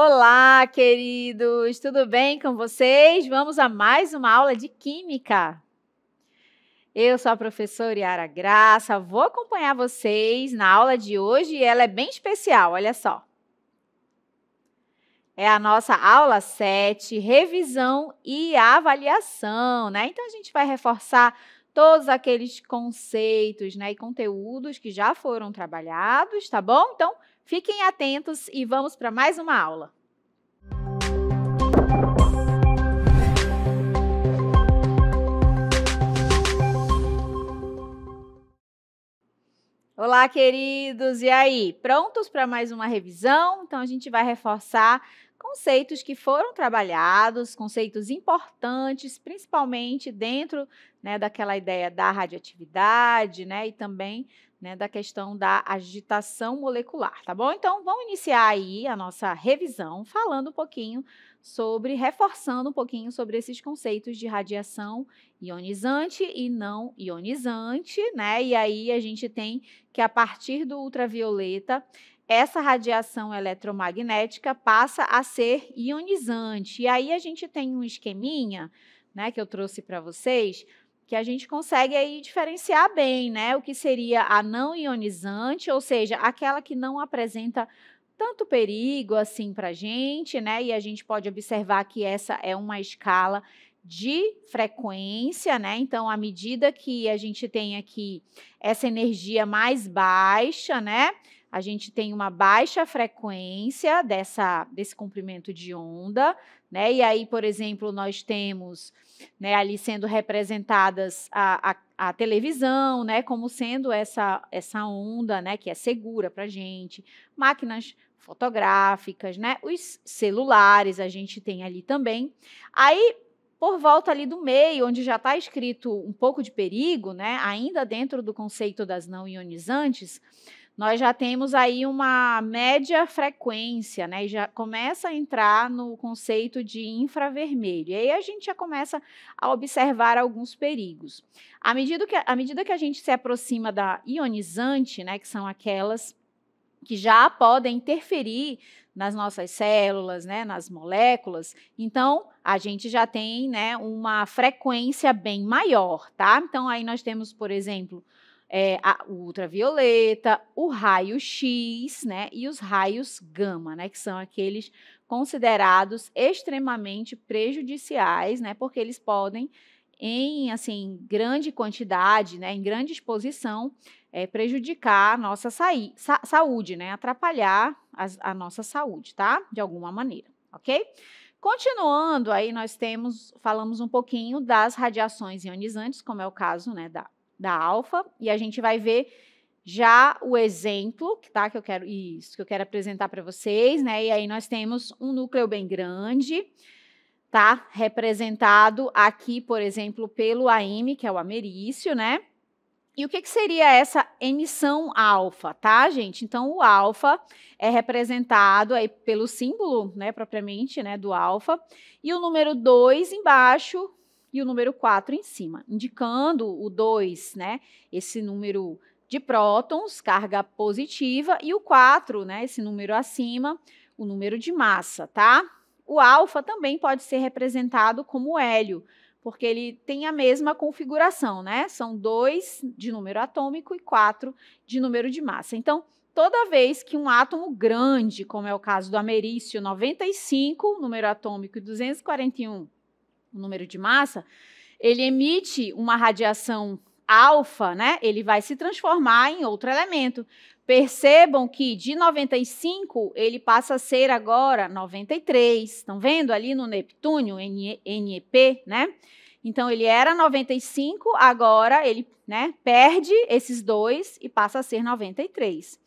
Olá, queridos! Tudo bem com vocês? Vamos a mais uma aula de Química. Eu sou a professora Yara Graça, vou acompanhar vocês na aula de hoje e ela é bem especial, olha só. É a nossa aula 7, revisão e avaliação, né? Então, a gente vai reforçar todos aqueles conceitos, né, e conteúdos que já foram trabalhados, tá bom? Então, fiquem atentos e vamos para mais uma aula. Olá, queridos! E aí, prontos para mais uma revisão? Então, a gente vai reforçar conceitos que foram trabalhados, conceitos importantes, principalmente dentro, né, daquela ideia da radioatividade, né, e também, né, da questão da agitação molecular, tá bom? Então, vamos iniciar aí a nossa revisão falando um pouquinho reforçando um pouquinho sobre esses conceitos de radiação ionizante e não ionizante, né? E aí a gente tem que a partir do ultravioleta, essa radiação eletromagnética passa a ser ionizante. E aí a gente tem um esqueminha, né, que eu trouxe para vocês, que a gente consegue aí diferenciar bem, né, o que seria a não ionizante, ou seja, aquela que não apresenta tanto perigo assim para a gente, né, e a gente pode observar que essa é uma escala de frequência, né, então à medida que a gente tem aqui essa energia mais baixa, né, a gente tem uma baixa frequência desse comprimento de onda, né? E aí, por exemplo, nós temos, né, ali sendo representadas a televisão, né, como sendo essa onda, né, que é segura para a gente, máquinas fotográficas, né, os celulares a gente tem ali também. Aí, por volta ali do meio, onde já está escrito um pouco de perigo, né, ainda dentro do conceito das não ionizantes, nós já temos aí uma média frequência, né, e já começa a entrar no conceito de infravermelho. E aí a gente já começa a observar alguns perigos. À medida que a gente se aproxima da ionizante, né, que são aquelas que já podem interferir nas nossas células, né, nas moléculas, então a gente já tem, né, uma frequência bem maior, tá? Então aí nós temos, por exemplo, o ultravioleta, o raio-x, né, e os raios gama, né, que são aqueles considerados extremamente prejudiciais, né, porque eles podem, em assim, grande quantidade, né, em grande exposição, prejudicar a nossa saúde, né, atrapalhar a nossa saúde, tá? De alguma maneira, ok? Continuando, aí nós falamos um pouquinho das radiações ionizantes, como é o caso, né, da alfa, e a gente vai ver já o exemplo, tá, que eu quero apresentar para vocês, né, e aí nós temos um núcleo bem grande, tá, representado aqui, por exemplo, pelo AM, que é o americium, né, e o que seria essa emissão alfa, tá, gente? Então, o alfa é representado aí pelo símbolo, né, propriamente, né, do alfa, e o número 2 embaixo, e o número 4 em cima, indicando o 2, né, esse número de prótons, carga positiva, e o 4, né, esse número acima, o número de massa, tá? O alfa também pode ser representado como hélio, porque ele tem a mesma configuração, né? São 2 de número atômico e 4 de número de massa. Então, toda vez que um átomo grande, como é o caso do americium, 95, número atômico, e 241, o número de massa, ele emite uma radiação alfa, né? Ele vai se transformar em outro elemento. Percebam que de 95 ele passa a ser agora 93. Estão vendo ali no Neptúnio, NeP, né? Então ele era 95, agora ele, né, perde esses 2 e passa a ser 93.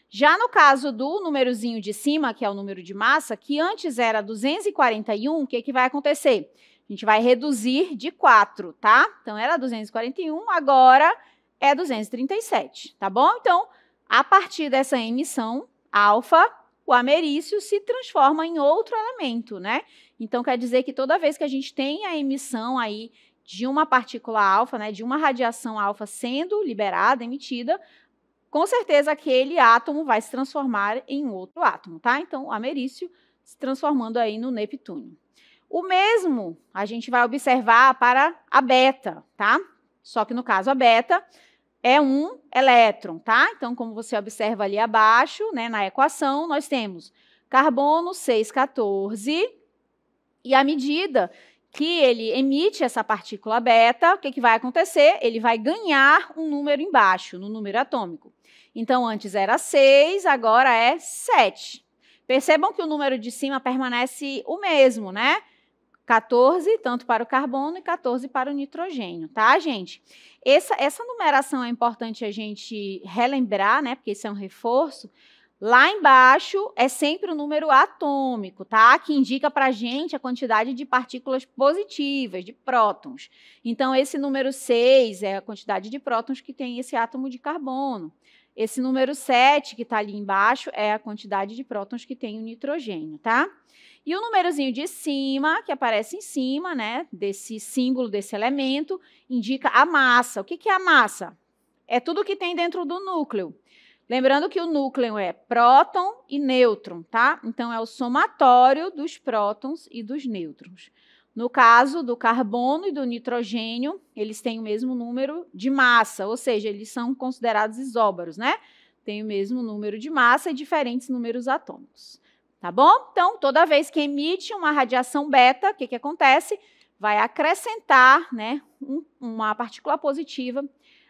Já no caso do númerozinho de cima, que é o número de massa, que antes era 241, o que vai acontecer? A gente vai reduzir de 4, tá? Então, era 241, agora é 237, tá bom? Então, a partir dessa emissão alfa, o americium se transforma em outro elemento, né? Então, quer dizer que toda vez que a gente tem a emissão aí de uma partícula alfa, né, de uma radiação alfa sendo liberada, emitida, com certeza aquele átomo vai se transformar em outro átomo, tá? Então, o americium se transformando aí no Neptúnio. O mesmo a gente vai observar para a beta, tá? Só que no caso a beta é um elétron, tá? Então, como você observa ali abaixo, né, na equação, nós temos carbono 6,14, e à medida que ele emite essa partícula beta, o que vai acontecer? Ele vai ganhar um número embaixo, no número atômico. Então, antes era 6, agora é 7. Percebam que o número de cima permanece o mesmo, né? 14, tanto para o carbono, e 14 para o nitrogênio, tá, gente? Essa numeração é importante a gente relembrar, né? Porque isso é um reforço. Lá embaixo é sempre o número atômico, tá? Que indica para a gente a quantidade de partículas positivas, de prótons. Então, esse número 6 é a quantidade de prótons que tem esse átomo de carbono. Esse número 7, que está ali embaixo, é a quantidade de prótons que tem o nitrogênio, tá? E o númerozinho de cima, que aparece em cima, né, desse símbolo, desse elemento, indica a massa. O que é a massa? É tudo que tem dentro do núcleo. Lembrando que o núcleo é próton e nêutron, tá? Então, é o somatório dos prótons e dos nêutrons. No caso do carbono e do nitrogênio, eles têm o mesmo número de massa, ou seja, eles são considerados isóbaros, né? Tem o mesmo número de massa e diferentes números atômicos. Tá bom? Então, toda vez que emite uma radiação beta, o que acontece? Vai acrescentar, né, uma partícula positiva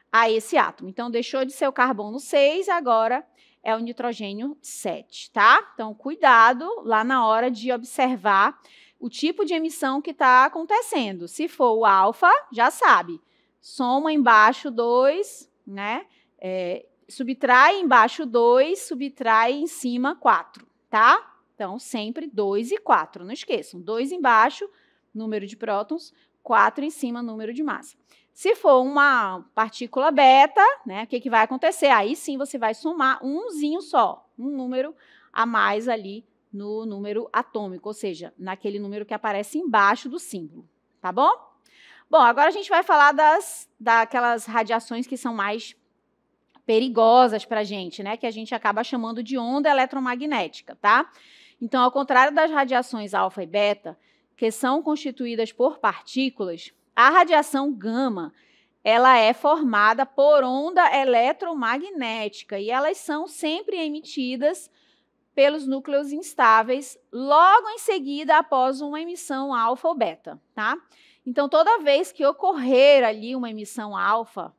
a esse átomo. Então, deixou de ser o carbono 6, agora é o nitrogênio 7, tá? Então, cuidado lá na hora de observar o tipo de emissão que está acontecendo. Se for o alfa, já sabe, soma embaixo 2, né? Subtrai embaixo 2, subtrai em cima 4, tá? Então, sempre 2 e 4, não esqueçam. 2 embaixo, número de prótons, 4 em cima, número de massa. Se for uma partícula beta, né, o que vai acontecer? Aí sim você vai somar umzinho só, um número a mais ali no número atômico, ou seja, naquele número que aparece embaixo do símbolo, tá bom? Bom, agora a gente vai falar daquelas radiações que são mais perigosas para a gente, né, que a gente acaba chamando de onda eletromagnética, tá? Então, ao contrário das radiações alfa e beta, que são constituídas por partículas, a radiação gama, ela é formada por onda eletromagnética e elas são sempre emitidas pelos núcleos instáveis logo em seguida após uma emissão alfa ou beta, tá? Então, toda vez que ocorrer ali uma emissão alfa,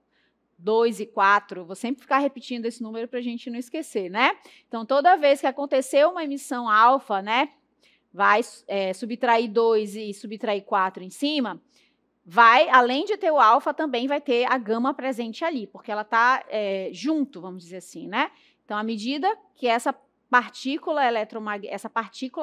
2 e 4, vou sempre ficar repetindo esse número para a gente não esquecer, né? Então, toda vez que aconteceu uma emissão alfa, né, vai subtrair 2 e subtrair 4 em cima, vai, além de ter o alfa, também vai ter a gama presente ali, porque ela está junto, vamos dizer assim, né? Então, à medida que essa partícula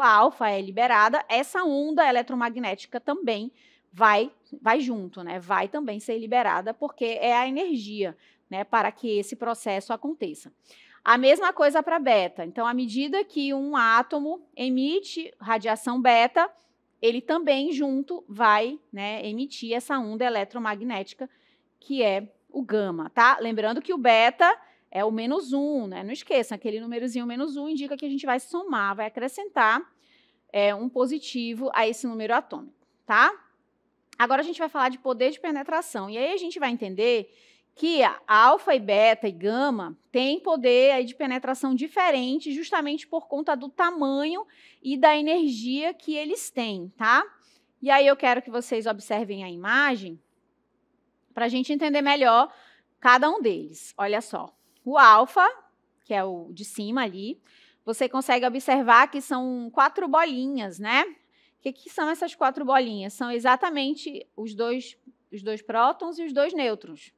alfa é liberada, essa onda eletromagnética também vai junto, né? Vai também ser liberada, porque é a energia, né, para que esse processo aconteça. A mesma coisa para beta. Então, à medida que um átomo emite radiação beta, ele também junto vai, né, emitir essa onda eletromagnética, que é o gama, tá? Lembrando que o beta é o -1, né? Não esqueçam, aquele númerozinho -1 indica que a gente vai somar, vai acrescentar um positivo a esse número atômico, tá? Agora a gente vai falar de poder de penetração. E aí a gente vai entender que a alfa e beta e gama têm poder aí de penetração diferente justamente por conta do tamanho e da energia que eles têm, tá? E aí eu quero que vocês observem a imagem para a gente entender melhor cada um deles. Olha só, o alfa, que é o de cima ali, você consegue observar que são 4 bolinhas, né? O que são essas 4 bolinhas? São exatamente os dois prótons e os 2 nêutrons,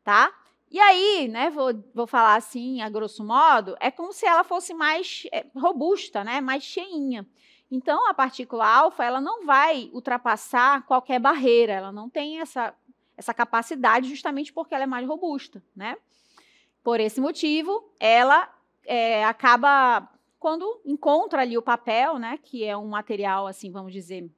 tá? E aí, né, vou falar assim, a grosso modo, é como se ela fosse mais robusta, né, mais cheinha. Então, a partícula alfa, ela não vai ultrapassar qualquer barreira, ela não tem essa capacidade justamente porque ela é mais robusta, né? Por esse motivo, ela acaba, quando encontra ali o papel, né, que é um material, assim, vamos dizer,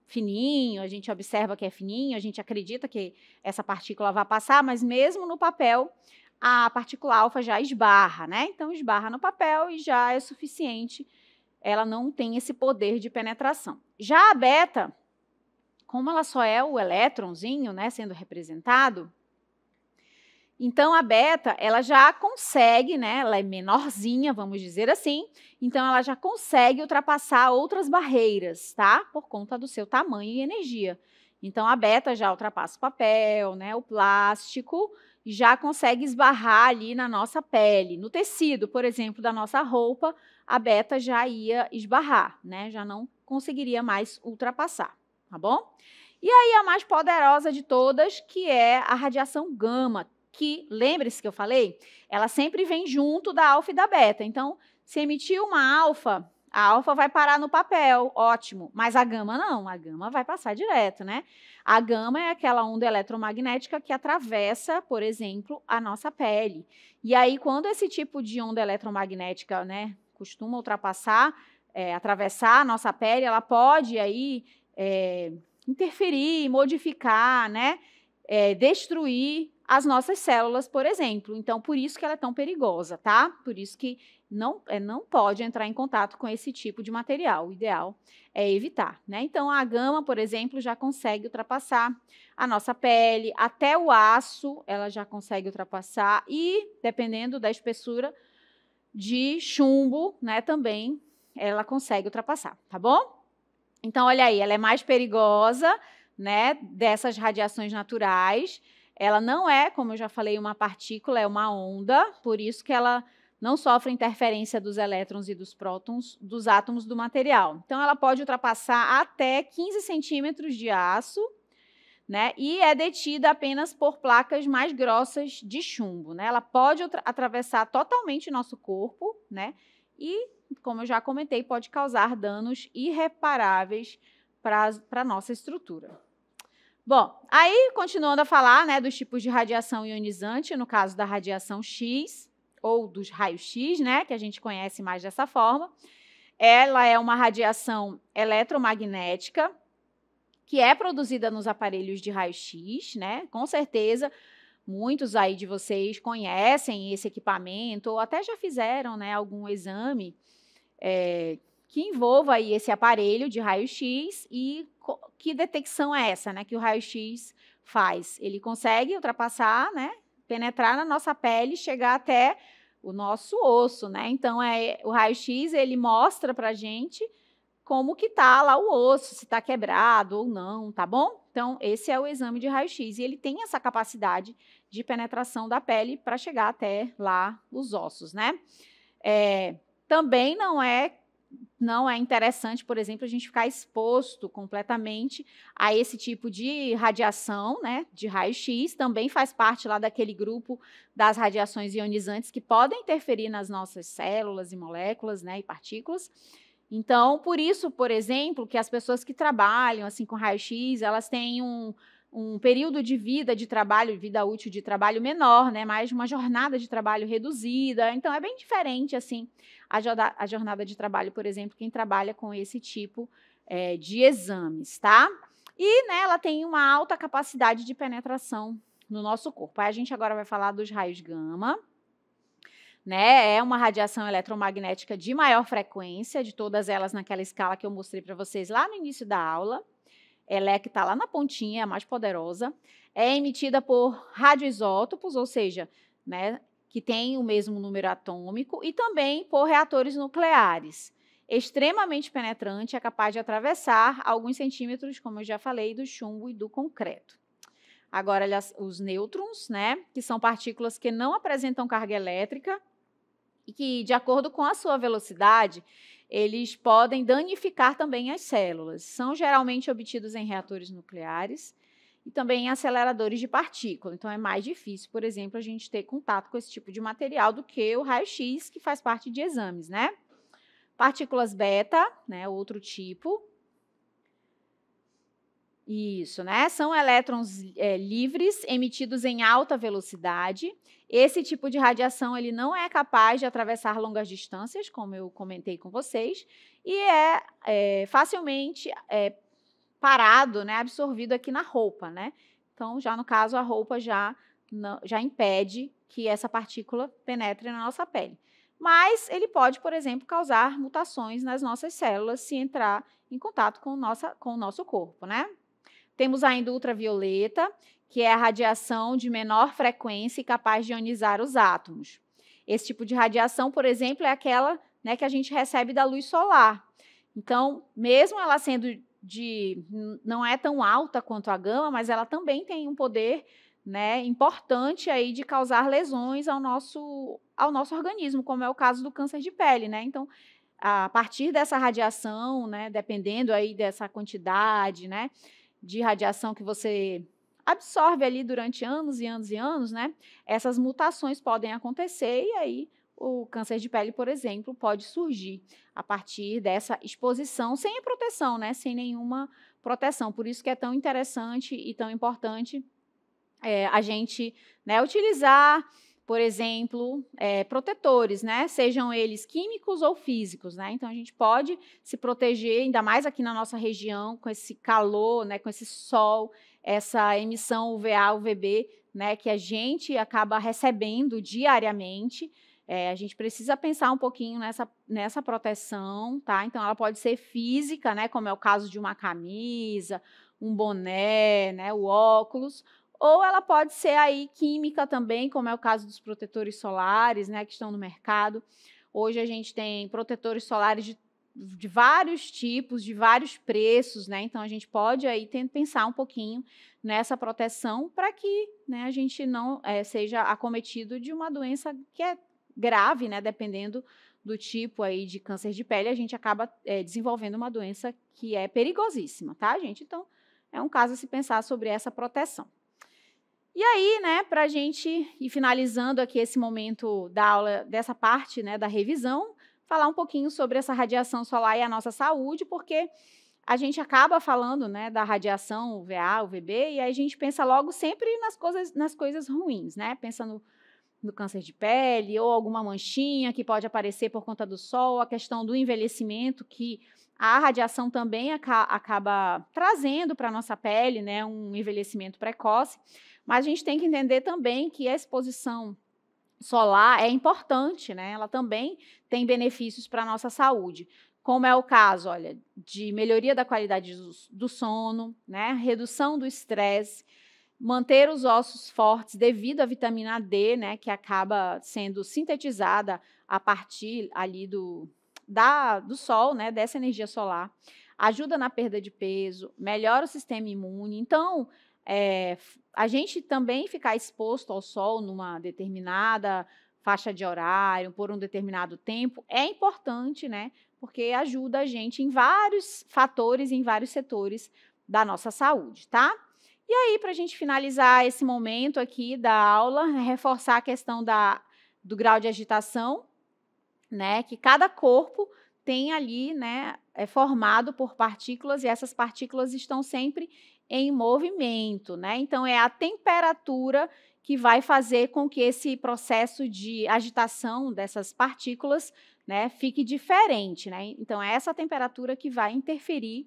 fininho, a gente observa que é fininho, a gente acredita que essa partícula vai passar, mas mesmo no papel, a partícula alfa já esbarra, né? Então, esbarra no papel e já é suficiente ela não tem esse poder de penetração. Já a beta, como ela só é o elétronzinho, né, sendo representado, então a beta, ela já consegue, né, ela é menorzinha, vamos dizer assim, então ela já consegue ultrapassar outras barreiras, tá? Por conta do seu tamanho e energia. Então a beta já ultrapassa o papel, né, o plástico, e já consegue esbarrar ali na nossa pele, no tecido, por exemplo, da nossa roupa, a beta já ia esbarrar, né? Já não conseguiria mais ultrapassar, tá bom? E aí a mais poderosa de todas, que é a radiação gama, que, lembre-se que eu falei, ela sempre vem junto da alfa e da beta. Então, se emitir uma alfa, a alfa vai parar no papel, ótimo, mas a gama não, a gama vai passar direto, né? A gama é aquela onda eletromagnética que atravessa, por exemplo, a nossa pele. E aí, quando esse tipo de onda eletromagnética, né, costuma ultrapassar, atravessar a nossa pele, ela pode aí interferir, modificar, né, destruir as nossas células, por exemplo. Então, por isso que ela é tão perigosa, tá? Por isso que não pode entrar em contato com esse tipo de material. O ideal é evitar, né? Então, a gama, por exemplo, já consegue ultrapassar a nossa pele, até o aço ela já consegue ultrapassar e, dependendo da espessura de chumbo, né, também ela consegue ultrapassar, tá bom? Então, olha aí, ela é mais perigosa, né, dessas radiações naturais. Ela não é, como eu já falei, uma partícula, é uma onda, por isso que ela não sofre interferência dos elétrons e dos prótons dos átomos do material. Então, ela pode ultrapassar até 15 centímetros de aço, né, e é detida apenas por placas mais grossas de chumbo, né? Ela pode atravessar totalmente o nosso corpo, né, e, como eu já comentei, pode causar danos irreparáveis para a nossa estrutura. Bom, aí, continuando a falar, né, dos tipos de radiação ionizante, no caso da radiação X, ou dos raios X, né, que a gente conhece mais dessa forma, ela é uma radiação eletromagnética que é produzida nos aparelhos de raio-x, né, com certeza. Muitos aí de vocês conhecem esse equipamento ou até já fizeram, né, algum exame que envolva aí esse aparelho de raio-x e que detecção é essa, né, que o raio-x faz? Ele consegue ultrapassar, né, penetrar na nossa pele e chegar até o nosso osso, né? Então, o raio-x, ele mostra pra gente como que tá lá o osso, se está quebrado ou não, tá bom? Então, esse é o exame de raio-x e ele tem essa capacidade de penetração da pele para chegar até lá os ossos, né? Também não é interessante, por exemplo, a gente ficar exposto completamente a esse tipo de radiação, né, de raio-x, também faz parte lá daquele grupo das radiações ionizantes que podem interferir nas nossas células e moléculas, né, e partículas. Então, por isso, por exemplo, que as pessoas que trabalham assim com raio-x, elas têm um período de vida de trabalho, vida útil de trabalho menor, né? Mais uma jornada de trabalho reduzida. Então, é bem diferente assim a jornada de trabalho, por exemplo, quem trabalha com esse tipo de exames, tá? E, né, ela tem uma alta capacidade de penetração no nosso corpo. Aí a gente agora vai falar dos raios gama. Né, é uma radiação eletromagnética de maior frequência, de todas elas naquela escala que eu mostrei para vocês lá no início da aula. Ela é que está lá na pontinha, é a mais poderosa. É emitida por radioisótopos, ou seja, né, que tem o mesmo número atômico, e também por reatores nucleares. Extremamente penetrante, é capaz de atravessar alguns centímetros, como eu já falei, do chumbo e do concreto. Agora, os nêutrons, né, que são partículas que não apresentam carga elétrica, e que, de acordo com a sua velocidade, eles podem danificar também as células. São geralmente obtidos em reatores nucleares e também em aceleradores de partículas. Então, é mais difícil, por exemplo, a gente ter contato com esse tipo de material do que o raio-x, que faz parte de exames, né? Partículas beta, né, outro tipo. Isso, né? São elétrons livres, emitidos em alta velocidade. Esse tipo de radiação ele não é capaz de atravessar longas distâncias, como eu comentei com vocês, e é facilmente parado, né, absorvido aqui na roupa, né? Então, já no caso, a roupa já impede que essa partícula penetre na nossa pele. mas ele pode, por exemplo, causar mutações nas nossas células se entrar em contato com o nosso corpo, né? Temos ainda o ultravioleta, que é a radiação de menor frequência e capaz de ionizar os átomos. Esse tipo de radiação, por exemplo, é aquela, né, que a gente recebe da luz solar. Então, mesmo ela sendo não é tão alta quanto a gama, mas ela também tem um poder, né, importante aí de causar lesões ao nosso organismo, como é o caso do câncer de pele, né? Então, a partir dessa radiação, né, dependendo aí dessa quantidade, né, de radiação que você absorve ali durante anos e anos e anos, né, essas mutações podem acontecer e aí o câncer de pele, por exemplo, pode surgir a partir dessa exposição sem proteção, né, sem nenhuma proteção. Por isso que é tão interessante e tão importante a gente, né, utilizar, por exemplo, protetores, né, sejam eles químicos ou físicos, né, então a gente pode se proteger, ainda mais aqui na nossa região, com esse calor, né, com esse sol, essa emissão UVA, UVB, né, que a gente acaba recebendo diariamente. A gente precisa pensar um pouquinho nessa proteção, tá? Então, ela pode ser física, né, como é o caso de uma camisa, um boné, né, o óculos, ou ela pode ser aí química também, como é o caso dos protetores solares, né, que estão no mercado. Hoje a gente tem protetores solares de vários tipos, de vários preços, né? Então a gente pode aí pensar um pouquinho nessa proteção para que, né, a gente não seja acometido de uma doença que é grave, né? Dependendo do tipo aí de câncer de pele, a gente acaba desenvolvendo uma doença que é perigosíssima, tá, gente? Então é um caso a se pensar sobre essa proteção. E aí, né, para a gente ir finalizando aqui esse momento da aula, dessa parte, né, da revisão, falar um pouquinho sobre essa radiação solar e a nossa saúde, porque a gente acaba falando, né, da radiação UVA, UVB, e aí a gente pensa logo sempre nas coisas ruins, né? Pensa no câncer de pele, ou alguma manchinha que pode aparecer por conta do sol, a questão do envelhecimento, que a radiação também acaba trazendo para a nossa pele, né, um envelhecimento precoce, mas a gente tem que entender também que a exposição solar é importante, né? Ela também tem benefícios para a nossa saúde, como é o caso, olha, de melhoria da qualidade do sono, né, redução do estresse, manter os ossos fortes devido à vitamina D, né, que acaba sendo sintetizada a partir ali do sol, né, dessa energia solar, ajuda na perda de peso, melhora o sistema imune. Então, a gente também ficar exposto ao sol numa determinada faixa de horário, por um determinado tempo, é importante, né, porque ajuda a gente em vários fatores, em vários setores da nossa saúde, tá? E aí, para a gente finalizar esse momento aqui da aula, reforçar a questão do grau de agitação, né, que cada corpo tem ali, né, é formado por partículas e essas partículas estão sempre em movimento, né? Então é a temperatura que vai fazer com que esse processo de agitação dessas partículas, né, fique diferente, né? Então é essa temperatura que vai interferir,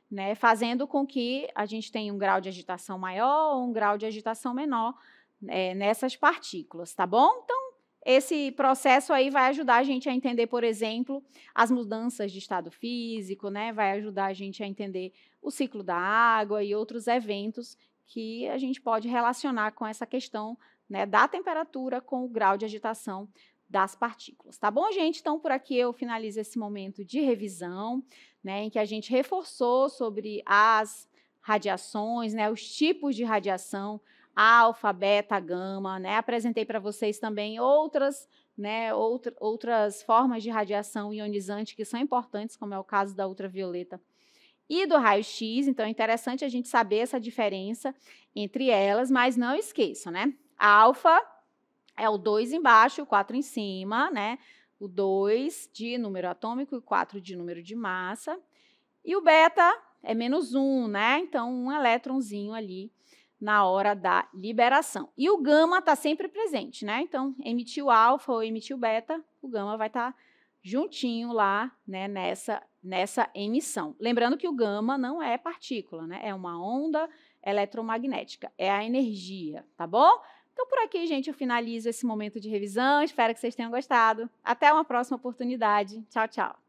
né, fazendo com que a gente tenha um grau de agitação maior ou um grau de agitação menor nessas partículas, tá bom? Então, esse processo aí vai ajudar a gente a entender, por exemplo, as mudanças de estado físico, né? Vai ajudar a gente a entender o ciclo da água e outros eventos que a gente pode relacionar com essa questão, né, da temperatura com o grau de agitação das partículas. Tá bom, gente? Então, por aqui eu finalizo esse momento de revisão, né, em que a gente reforçou sobre as radiações, né, os tipos de radiação, alfa, beta, gama, né? Apresentei para vocês também outras formas de radiação ionizante que são importantes, como é o caso da ultravioleta e do raio-x. Então, é interessante a gente saber essa diferença entre elas, mas não esqueçam, né? A alfa é o 2 embaixo e o 4 em cima, né? O 2 de número atômico e o 4 de número de massa. E o beta é -1, né? Então, um elétronzinho ali na hora da liberação. E o gama está sempre presente, né? Então, emitiu alfa ou emitiu beta, o gama vai estar juntinho lá, né, nessa emissão. Lembrando que o gama não é partícula, né? É uma onda eletromagnética, é a energia, tá bom? Então, por aqui, gente, eu finalizo esse momento de revisão. Espero que vocês tenham gostado. Até uma próxima oportunidade. Tchau, tchau.